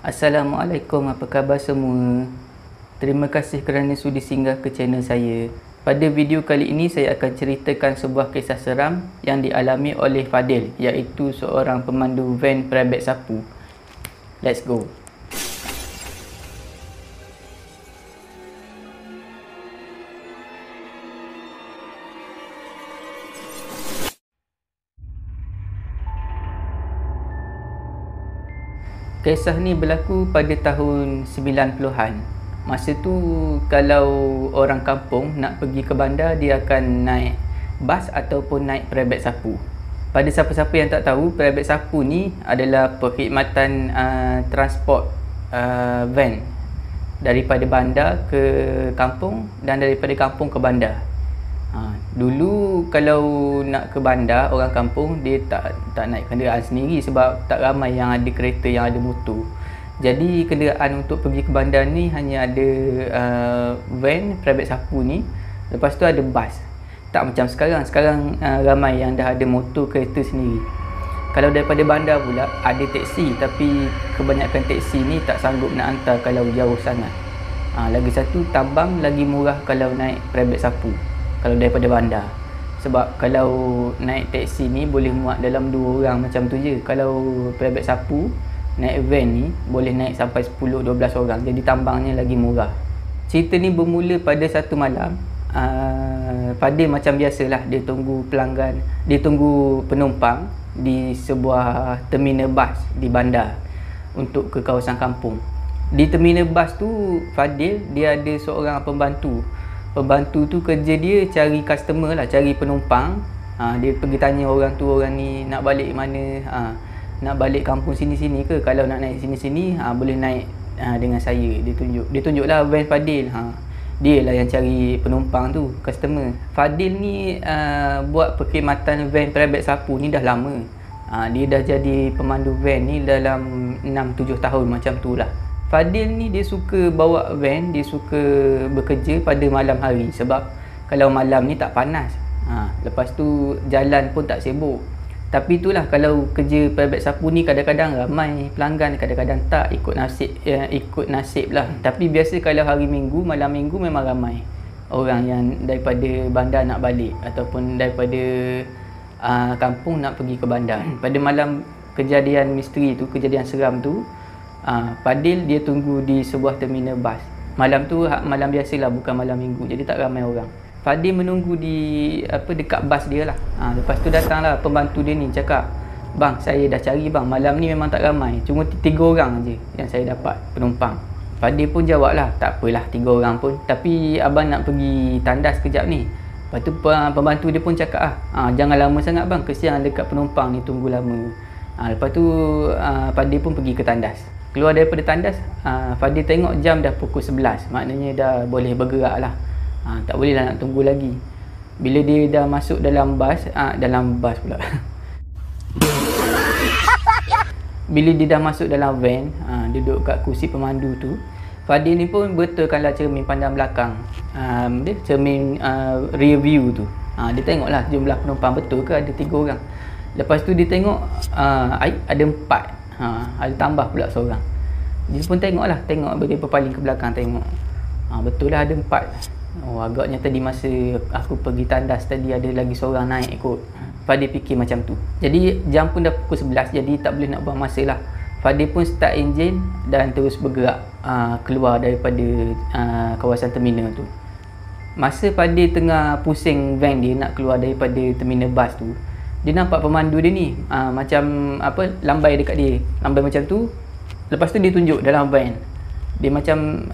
Assalamualaikum, apa khabar semua? Terima kasih kerana sudi singgah ke channel saya. Pada video kali ini saya akan ceritakan sebuah kisah seram yang dialami oleh Fadil, iaitu seorang pemandu van private sapu. Let's go. Kisah ni berlaku pada tahun 90-an. Masa tu kalau orang kampung nak pergi ke bandar, dia akan naik bas ataupun naik private sapu. Pada siapa-siapa yang tak tahu, private sapu ni adalah perkhidmatan transport van daripada bandar ke kampung dan daripada kampung ke bandar. Dulu kalau nak ke bandar, orang kampung dia tak naik kenderaan sendiri sebab tak ramai yang ada kereta, yang ada motor. Jadi kenderaan untuk pergi ke bandar ni hanya ada van private sapu ni. Lepas tu ada bas. Tak macam sekarang. Sekarang ramai yang dah ada motor, kereta sendiri. Kalau daripada bandar pula ada teksi, tapi kebanyakan teksi ni tak sanggup nak hantar kalau jauh sangat. Lagi satu, tambang lagi murah kalau naik private sapu kalau daripada bandar. Sebab kalau naik teksi ni boleh muat dalam 2 orang macam tu je. Kalau private sapu, naik van ni boleh naik sampai 10-12 orang. Jadi tambangnya lagi murah. Cerita ni bermula pada satu malam. Fadil macam biasalah, dia tunggu pelanggan, dia tunggu penumpang di sebuah terminal bas di bandar untuk ke kawasan kampung. Di terminal bas tu, Fadil dia ada seorang pembantu. Pembantu tu kerja dia cari customer lah, cari penumpang. Dia pergi tanya orang tu, orang ni nak balik mana, nak balik kampung sini-sini ke, kalau nak naik sini-sini boleh naik dengan saya. Dia tunjuklah van Fadil. Dia lah yang cari penumpang tu, customer. Fadil ni buat perkhidmatan van private sapu ni dah lama. Dia dah jadi pemandu van ni dalam 6-7 tahun macam tu lah. Fadil ni dia suka bawa van, dia suka bekerja pada malam hari sebab kalau malam ni tak panas. Lepas tu jalan pun tak sibuk. Tapi itulah, kalau kerja private sapu ni kadang-kadang ramai pelanggan, kadang-kadang tak, ikut nasib lah. Tapi biasa kalau hari Minggu, malam Minggu memang ramai orang yang daripada bandar nak balik ataupun daripada kampung nak pergi ke bandar. Pada malam kejadian misteri tu, kejadian seram tu, Fadil dia tunggu di sebuah terminal bas. Malam tu malam biasalah, bukan malam Minggu, jadi tak ramai orang. Fadil menunggu di dekat bas dia lah. Lepas tu datanglah pembantu dia ni, cakap, "Bang, saya dah cari bang, malam ni memang tak ramai, cuma 3 orang je yang saya dapat penumpang." Fadil pun jawab lah, "Tak apalah, 3 orang pun, tapi abang nak pergi tandas kejap ni." Lepas tu pembantu dia pun cakap, "Jangan lama sangat bang, kesian dekat penumpang ni tunggu lama." Lepas tu Fadil pun pergi ke tandas. Keluar daripada tandas, Fadil tengok jam dah pukul 11. Maknanya dah boleh bergerak lah. Tak boleh lah nak tunggu lagi. Bila dia dah masuk dalam bas pula. Bila dia dah masuk dalam van, duduk kat kursi pemandu tu, Fadil ni pun betulkanlah cermin pandang belakang. Cermin rear view tu. Dia tengoklah jumlah penumpang betul ke ada 3 orang. Lepas tu dia tengok ada 4. Ada tambah pula seorang. Dia pun tengok dia berpaling ke belakang tengok. Betul lah ada 4. Agaknya tadi masa aku pergi tandas tadi ada lagi seorang naik kot. Fadil fikir macam tu. Jadi jam pun dah pukul 11, jadi tak boleh nak buang masa lah. Fadil pun start enjin dan terus bergerak keluar daripada kawasan terminal tu. Masa Fadil tengah pusing van dia nak keluar daripada terminal bas tu, dia nampak pemandu dia ni macam lambai dekat dia. Lambai macam tu. Lepas tu dia tunjuk dalam van. Dia macam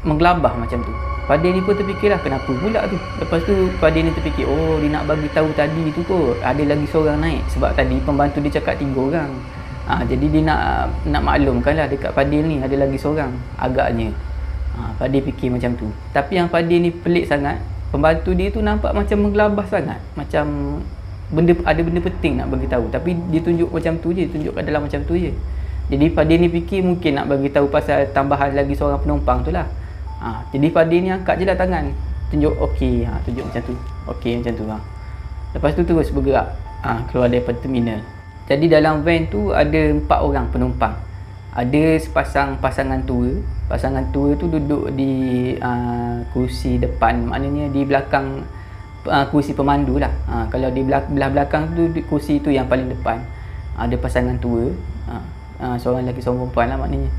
menggelabah macam tu. Fadil ni pun terfikirlah, kenapa pula tu. Lepas tu Fadil ni terfikir, dia nak bagi tahu tadi tu kot ada lagi seorang naik. Sebab tadi pembantu dia cakap 3 orang. Jadi dia nak maklumkanlah dekat Fadil ni ada lagi seorang agaknya. Fadil fikir macam tu. Tapi yang Fadil ni pelik sangat, pembantu dia tu nampak macam menggelabah sangat. Macam ada benda penting nak bagi tahu, tapi dia tunjuk macam tu je, tunjuk kat dalam macam tu je. Jadi Fadil ni fikir mungkin nak bagi tahu pasal tambahan lagi seorang penumpang tu lah. Jadi Fadil ni angkat je lah tangan, tunjuk okey, tunjuk macam tu, okey macam tu. Lepas tu terus bergerak keluar daripada terminal. Jadi dalam van tu ada 4 orang penumpang. Ada sepasang pasangan tua. Pasangan tua tu duduk di kursi depan, maknanya di belakang kursi pemandu lah. Kalau di belah belakang tu kursi tu yang paling depan. Ada pasangan tua, seorang lelaki seorang perempuan lah maknanya.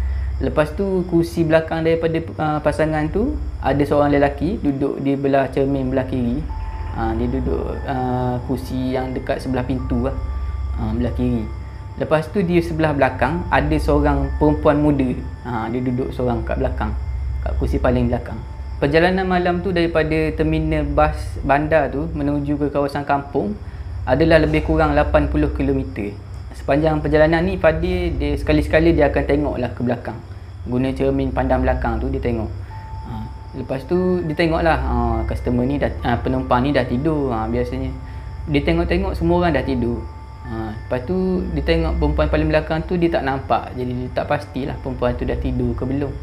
Lepas tu kursi belakang daripada pasangan tu ada seorang lelaki duduk di belah cermin belah kiri. Dia duduk kursi yang dekat sebelah pintu lah, belah kiri. Lepas tu di sebelah belakang ada seorang perempuan muda. Dia duduk seorang kat belakang, kat kursi paling belakang. Perjalanan malam tu daripada terminal bas bandar tu menuju ke kawasan kampung adalah lebih kurang 80 km. Sepanjang perjalanan ni Fadil dia sekali-sekali dia akan tengoklah ke belakang. Guna cermin pandang belakang tu dia tengok. Lepas tu dia tengoklah customer ni dah, penumpang ni dah tidur. Biasanya dia tengok-tengok semua orang dah tidur. Lepas tu dia tengok perempuan paling belakang tu dia tak nampak. Jadi dia tak pastilah perempuan tu dah tidur ke belum.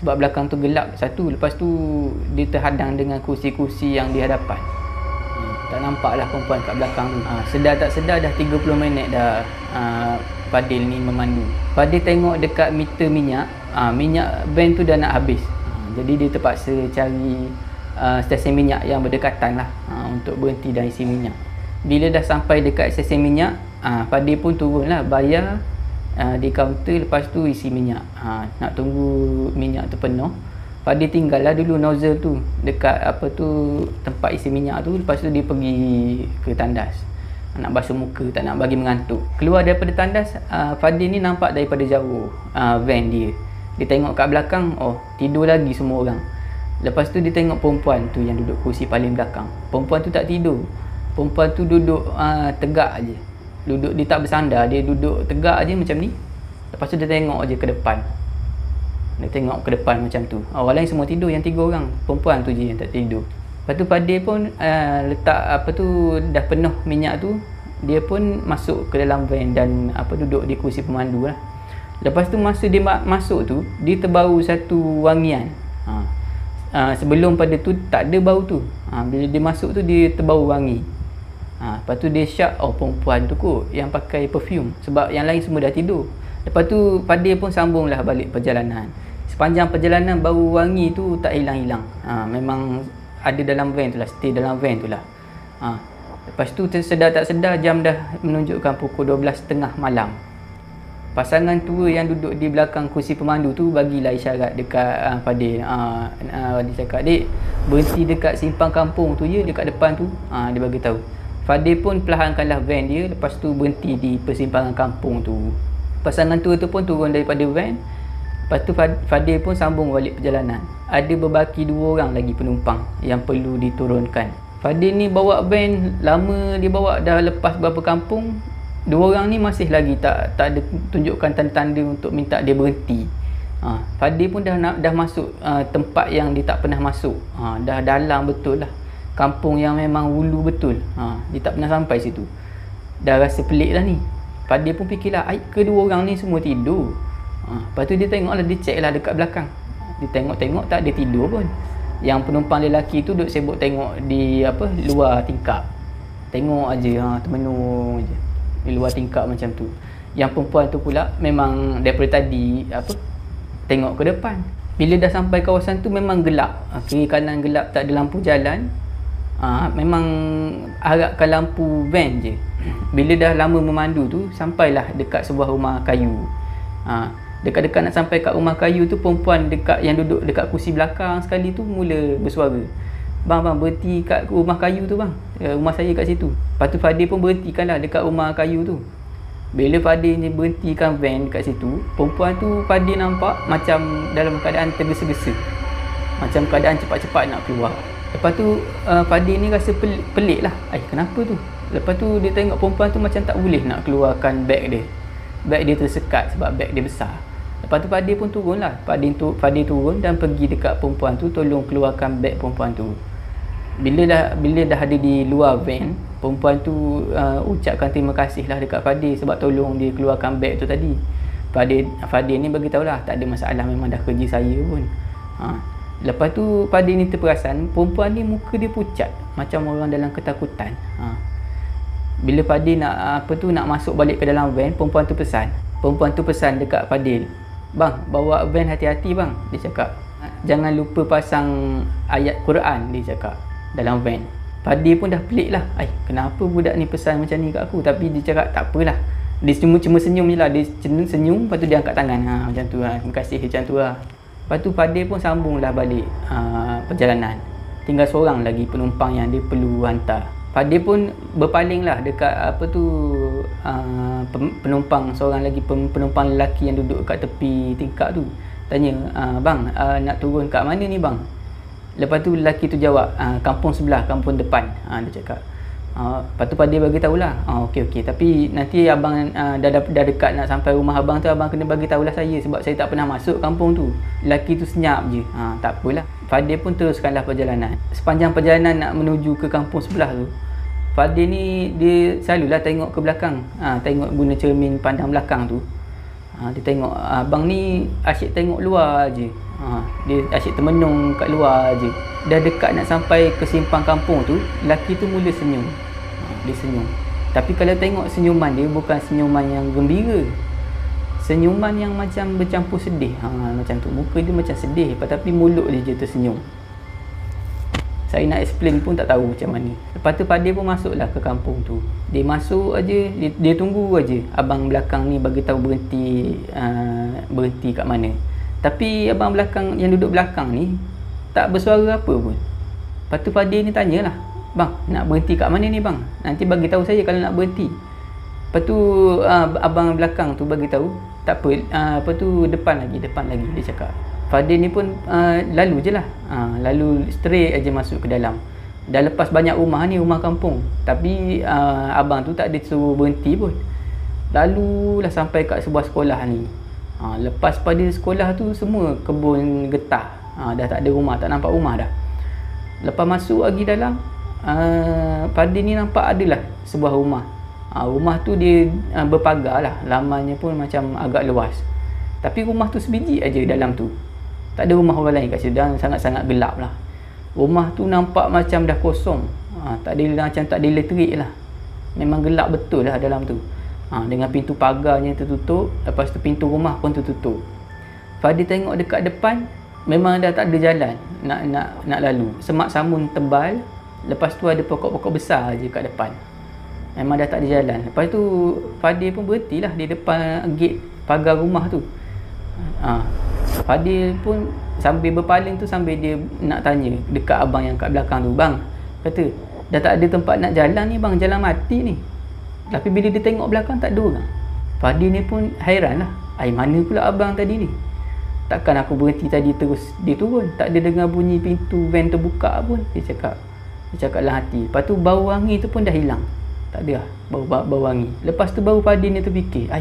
Sebab belakang tu gelap satu. Lepas tu dia terhadang dengan kursi-kursi yang di hadapan. Tak nampaklah perempuan kat belakang tu. Sedar tak sedar dah 30 minit dah Fadil ni memandu. Fadil tengok dekat meter minyak, minyak van tu dah nak habis. Jadi dia terpaksa cari stesen minyak yang berdekatan lah untuk berhenti dan isi minyak. Bila dah sampai dekat stesen minyak, Fadil pun turun lah bayar di kaunter, lepas tu isi minyak. Nak tunggu minyak tu penuh, Fadil tinggal lah dulu nozzle tu dekat tempat isi minyak tu. Lepas tu dia pergi ke tandas nak basuh muka, tak nak bagi mengantuk. Keluar daripada tandas, Fadil ni nampak daripada jauh van dia. Dia tengok kat belakang, tidur lagi semua orang. Lepas tu dia tengok perempuan tu yang duduk kursi paling belakang. Perempuan tu tak tidur. Perempuan tu duduk tegak aje. Dia tak bersandar, dia duduk tegak aje macam ni. Lepas tu dia tengok aje ke depan. Dia tengok ke depan macam tu. Orang lain semua tidur, yang 3 orang. Perempuan tu je yang tak tidur. Lepas tu Fadil pun letak dah penuh minyak tu, dia pun masuk ke dalam van dan duduk di kursi pemandu lah. Lepas tu masa dia masuk tu, dia terbau satu wangian. Sebelum pada tu tak ada bau tu. Bila dia masuk tu dia terbau wangi. Lepas tu dia syak, perempuan tu kot yang pakai perfume, sebab yang lain semua dah tidur. Lepas tu Fadil pun sambunglah balik perjalanan. Sepanjang perjalanan bau wangi tu tak hilang-hilang. Memang ada dalam van tu lah, stay dalam van tu lah. Lepas tu sedar tak sedar jam dah menunjukkan pukul 12.30 malam. Pasangan tua yang duduk di belakang kursi pemandu tu bagilah isyarat dekat Fadil. Dia cakap, "Dek, berhenti dekat simpang kampung tu je, dekat depan tu." Dia bagi tahu. Fadil pun perlahankanlah van dia, lepas tu berhenti di persimpangan kampung tu. Pasangan tua tu pun turun daripada van. Lepas tu Fadil pun sambung balik perjalanan. Ada berbaki 2 orang lagi penumpang yang perlu diturunkan. Fadil ni bawa van lama, dia bawa dah lepas beberapa kampung. 2 orang ni masih lagi tak ada tunjukkan tanda-tanda untuk minta dia berhenti. Fadil pun dah masuk tempat yang dia tak pernah masuk. Dah dalam betul lah. Kampung yang memang hulu betul. Dia tak pernah sampai situ. Dah rasa pelik lah ni. Fadil pun fikirlah, kedua orang ni semua tidur. Lepas tu dia tengoklah, dia check lah dekat belakang. Dia tengok-tengok tak ada tidur pun. Yang penumpang lelaki tu duduk sibuk tengok di luar tingkap. Tengok aja, termenung aje di luar tingkap macam tu. Yang perempuan tu pula memang daripada tadi tengok ke depan. Bila dah sampai kawasan tu memang gelap. Kiri kanan gelap, tak ada lampu jalan. Memang harapkan lampu van je. Bila dah lama memandu tu, sampailah dekat sebuah rumah kayu. Dekat-dekat nak sampai kat rumah kayu tu, perempuan yang duduk dekat kursi belakang sekali tu mula bersuara, Bang, berhenti kat rumah kayu tu bang. Rumah saya kat situ." Lepas tu Fadil pun berhentikanlah dekat rumah kayu tu. Bila Fadil ni berhentikan van dekat situ, perempuan tu Fadil nampak macam dalam keadaan tergesa-gesa. Macam keadaan cepat-cepat nak keluar. Lepas tu Fadil ni rasa pelik lah. Kenapa tu? Lepas tu dia tengok perempuan tu macam tak boleh nak keluarkan beg dia. Beg dia tersekat sebab beg dia besar. Lepas tu Fadil pun turun lah. Fadil turun dan pergi dekat perempuan tu, tolong keluarkan beg perempuan tu. Bila dah ada di luar van, perempuan tu ucapkan terima kasih lah dekat Fadil sebab tolong dia keluarkan beg tu tadi. Fadil ni bagi tahulah, tak ada masalah, memang dah kerja saya pun. Lepas tu Fadil ni terperasan perempuan ni muka dia pucat macam orang dalam ketakutan. Bila Fadil nak masuk balik ke dalam van, perempuan tu pesan dekat Fadil, "Bang, bawa van hati-hati bang," dia cakap. "Jangan lupa pasang ayat Quran," dia cakap, dalam van. Fadil pun dah pelik lah, kenapa budak ni pesan macam ni kat aku. Tapi dia cakap tak apalah, dia cuma senyum je lah. Dia senyum, lepas tu dia angkat tangan, macam tu lah, terima kasih, macam tu lah. Lepas tu Fadil pun sambunglah balik perjalanan. Tinggal seorang lagi penumpang yang dia perlu hantar. Fadil pun berpaling lah dekat penumpang, seorang lagi penumpang lelaki yang duduk kat tepi tingkap tu. Tanya, "Bang, nak turun kat mana ni bang?" Lepas tu lelaki tu jawab, "Kampung sebelah, kampung depan," dia cakap. Lepas tu Fadil bagi tahulah, okey, tapi nanti abang dah dekat nak sampai rumah abang tu, abang kena bagi tahulah saya, sebab saya tak pernah masuk kampung tu. Lelaki tu senyap je. Tak apalah. Fadil pun teruskanlah perjalanan. Sepanjang perjalanan nak menuju ke kampung sebelah tu, Fadil ni dia selalulah tengok ke belakang, tengok guna cermin pandang belakang tu. Dia tengok abang ni asyik tengok luar je. Dia asyik termenung kat luar je. Dah dekat nak sampai ke simpang kampung tu, lelaki tu mula senyum. Dia senyum. Tapi kalau tengok senyuman dia, bukan senyuman yang gembira. Senyuman yang macam bercampur sedih. Macam tu. Muka dia macam sedih, tapi mulut dia je tersenyum. Saya nak explain pun tak tahu macam mana. Lepas tu Fadil pun masuklah ke kampung tu. Dia masuk aja, dia tunggu aja abang belakang ni bagi tahu berhenti kat mana. Tapi abang belakang yang duduk belakang ni tak bersuara apa pun. Lepas tu Fadil ni tanyalah, "Bang, nak berhenti kat mana ni bang? Nanti bagi tahu saya kalau nak berhenti." Lepas tu abang belakang tu bagi tahu, "Tak apa, apa tu depan lagi dia cakap. Fadil ni pun lalu je lah, lalu straight aja masuk ke dalam. Dah lepas banyak rumah ni, rumah kampung. Tapi abang tu tak ada suruh berhenti pun. Lalulah sampai kat sebuah sekolah ni. Lepas pada sekolah tu semua kebun getah. Dah tak ada rumah, tak nampak rumah dah. Lepas masuk lagi dalam, Fadil ni nampak adalah sebuah rumah. Rumah tu dia berpagar lah, lamannya pun macam agak luas. Tapi rumah tu sebiji aja dalam tu. Tak ada rumah orang lain kat situ, dan sangat-sangat gelap lah. Rumah tu nampak macam dah kosong. Tak ada elektrik lah. Memang gelap betul lah dalam tu. Dengan pintu pagarnya tertutup, lepas tu pintu rumah pun tertutup. Fadil tengok dekat depan, memang dah tak ada jalan nak lalu. Semak samun tebal, lepas tu ada pokok-pokok besar je kat depan. Memang dah tak ada jalan. Lepas tu Fadil pun berhentilah di depan gate pagar rumah tu. Fadil pun sambil berpaling tu, sambil dia nak tanya dekat abang yang kat belakang tu, "Bang," kata, "dah tak ada tempat nak jalan ni bang, jalan mati ni." Tapi bila dia tengok belakang tak ada orang. Fadil ni pun hairan lah, mana pula abang tadi ni? Takkan aku berhenti tadi terus dia turun, tak ada dengar bunyi pintu van terbuka pun, dia cakap dalam hati. Lepas tu bau wangi tu pun dah hilang, tak ada lah bau wangi. Lepas tu baru Fadil ni terfikir,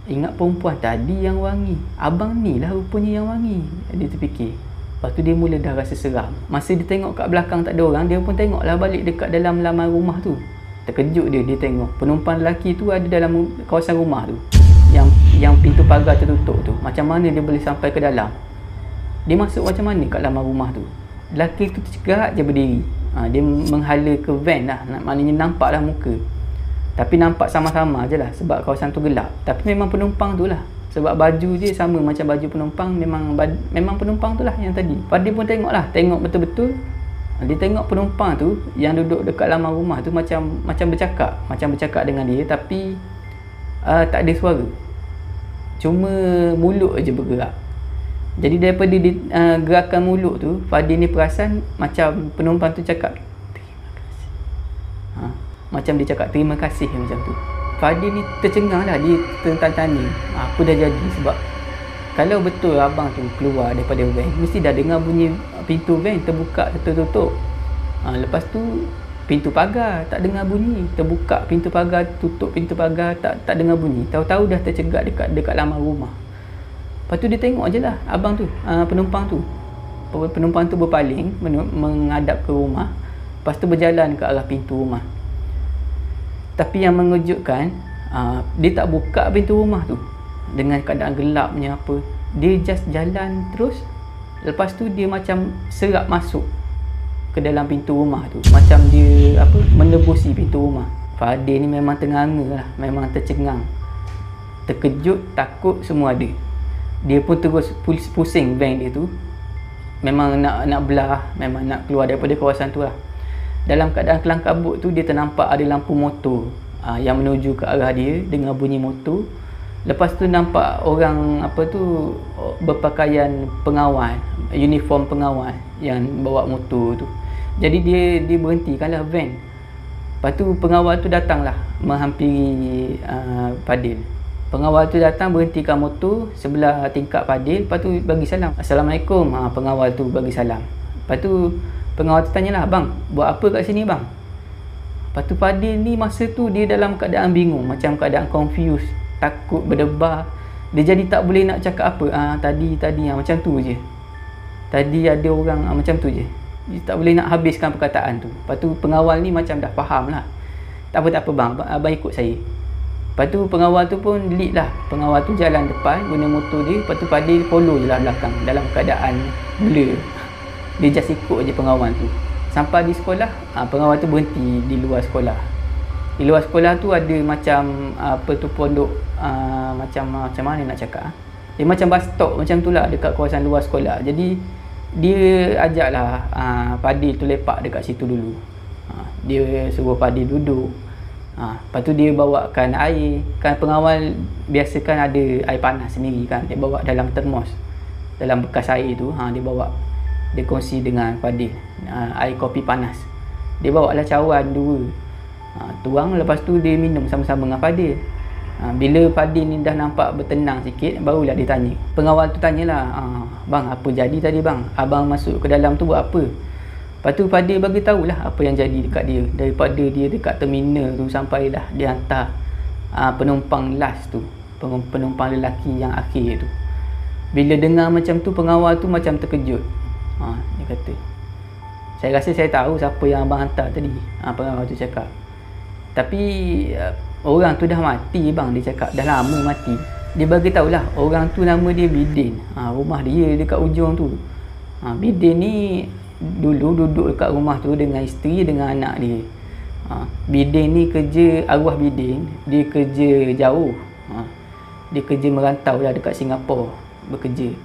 ingat perempuan tadi yang wangi, abang ni lah rupanya yang wangi, dia terfikir. Lepas tu dia mula dah rasa seram. Masa dia tengok kat belakang tak ada orang, dia pun tengoklah balik dekat dalam laman rumah tu. Terkejut dia tengok penumpang lelaki tu ada dalam kawasan rumah tu, yang pintu pagar tertutup tu. Macam mana dia boleh sampai ke dalam? Dia masuk macam mana kat laman rumah tu? Lelaki tu tercegat je berdiri. Dia menghala ke van lah, maknanya nampak lah muka. Tapi nampak sama-sama je lah, sebab kawasan tu gelap. Tapi memang penumpang tu lah, sebab baju je sama macam baju penumpang. Memang penumpang tu lah yang tadi. Fadil pun tengok betul-betul. Dia tengok penumpang tu yang duduk dekat laman rumah tu macam bercakap dengan dia, tapi tak ada suara. Cuma mulut je bergerak. Jadi daripada gerakan mulut tu, Fadil ni perasan macam penumpang tu cakap terima kasih. Macam dia cakap terima kasih macam tu. Fadil ni tercengang lah, dia tanya apa dah jadi. Sebab kalau betul abang tu keluar daripada van, mesti dah dengar bunyi pintu van terbuka tertutup. Lepas tu pintu pagar tak dengar bunyi, terbuka pintu pagar, tutup pintu pagar, tak dengar bunyi. Tahu-tahu dah tercegat dekat laman rumah. Lepas tu dia tengok je lah abang tu, penumpang tu berpaling menghadap ke rumah. Lepas tu berjalan ke arah pintu rumah. Tapi yang mengejutkan, dia tak buka pintu rumah tu dengan keadaan gelapnya apa. Dia just jalan terus. Lepas tu dia macam serap masuk ke dalam pintu rumah tu, macam dia menebusi pintu rumah. Fadil ni memang ternganga lah, memang tercengang, terkejut, takut, semua ada. Dia pun terus pusing van dia tu. Memang nak belah, memang nak keluar daripada kawasan tu lah. Dalam keadaan kelam kabut tu, dia ternampak ada lampu motor yang menuju ke arah dia dengan bunyi motor. Lepas tu nampak orang berpakaian pengawal, uniform pengawal yang bawa motor tu. Jadi dia berhentikanlah van. Lepas tu pengawal tu datanglah menghampiri Fadil. Pengawal tu datang berhentikan motor sebelah tingkap Fadil. Lepas tu bagi salam. Assalamualaikum. Pengawal tu bagi salam. Lepas tu pengawal tu tanyalah, bang, buat apa kat sini bang? Lepas tu Fadil ni masa tu dia dalam keadaan bingung, macam keadaan confused, takut, berdebar. Dia jadi tak boleh nak cakap apa. Tadi macam tu je. Tadi ada orang macam tu je. Dia tak boleh nak habiskan perkataan tu. Lepas tu pengawal ni macam dah faham lah. Tak apa bang, abang ikut saya. Lepas tu pengawal tu pun lead lah. Pengawal tu jalan depan guna motor dia. Lepas tu Fadil follow je lah belakang dalam keadaan blur. Dia just ikut je pengawal tu. Sampai di sekolah, pengawal tu berhenti di luar sekolah. Di luar sekolah tu ada macam pondok, macam mana nak cakap, dia macam bus stop macam tu lah dekat kawasan luar sekolah. Jadi dia ajaklah Fadil tu lepak dekat situ dulu. Dia suruh Fadil duduk. Lepas tu dia bawakan air. Kan pengawal biasa kan ada air panas sendiri kan. Dia bawa dalam termos, dalam bekas air tu. Dia bawa, dia kongsi dengan Fadil air kopi panas. Dia bawa lah cawan 2. Tuang, lepas tu dia minum sama-sama dengan Fadil. Bila Fadil ni dah nampak bertenang sikit, barulah dia tanya. Pengawal tu tanyalah, bang, apa jadi tadi bang? Abang masuk ke dalam tu buat apa? Lepas tu Fadil bagi tahulah apa yang jadi dekat dia. Daripada dia dekat terminal tu sampailah dia hantar penumpang last tu, penumpang lelaki yang akhir tu. Bila dengar macam tu, pengawal tu macam terkejut. Dia kata, saya rasa saya tahu siapa yang abang hantar tadi. Pengawal tu cakap. Tapi orang tu dah mati bang, dia cakap. Dah lama mati. Dia bagi tahulah orang tu nama dia Bidin. Rumah dia dekat ujung tu. Bidin ni dulu duduk dekat rumah tu dengan isteri, dengan anak dia. Bidin ni kerja, arwah Bidin, dia kerja jauh. Dia kerja merantau lah dekat Singapura, bekerja.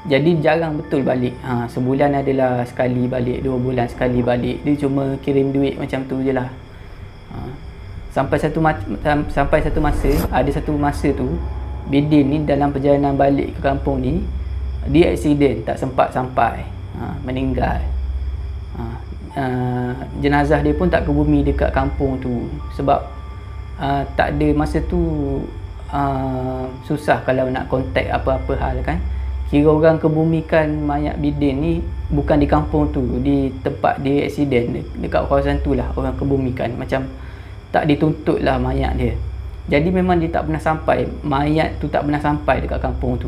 Jadi jarang betul balik. Sebulan adalah sekali balik, 2 bulan sekali balik. Dia cuma kirim duit macam tu je lah. Sampai satu masa, ada satu masa tu, Bidin ni dalam perjalanan balik ke kampung ni, dia aksiden, tak sempat sampai, meninggal. Jenazah dia pun tak ke bumi dekat kampung tu. Sebab tak ada masa tu, susah kalau nak kontak apa-apa hal kan. Kira orang kebumikan mayat Bidin ni bukan di kampung tu, di tempat dia aksiden, dekat kawasan tu lah orang kebumikan. Macam tak dituntut lah mayat dia. Jadi memang dia tak pernah sampai, mayat tu tak pernah sampai dekat kampung tu.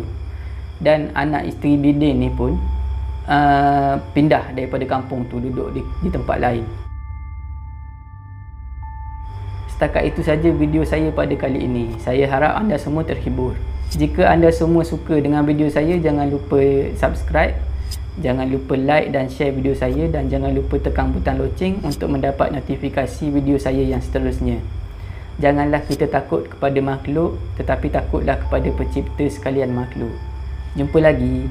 Dan anak isteri Bidin ni pun pindah daripada kampung tu, duduk di tempat lain. Setakat itu saja video saya pada kali ini. Saya harap anda semua terhibur. Jika anda semua suka dengan video saya, jangan lupa subscribe, jangan lupa like dan share video saya, dan jangan lupa tekan butang loceng untuk mendapat notifikasi video saya yang seterusnya. Janganlah kita takut kepada makhluk, tetapi takutlah kepada pencipta sekalian makhluk. Jumpa lagi.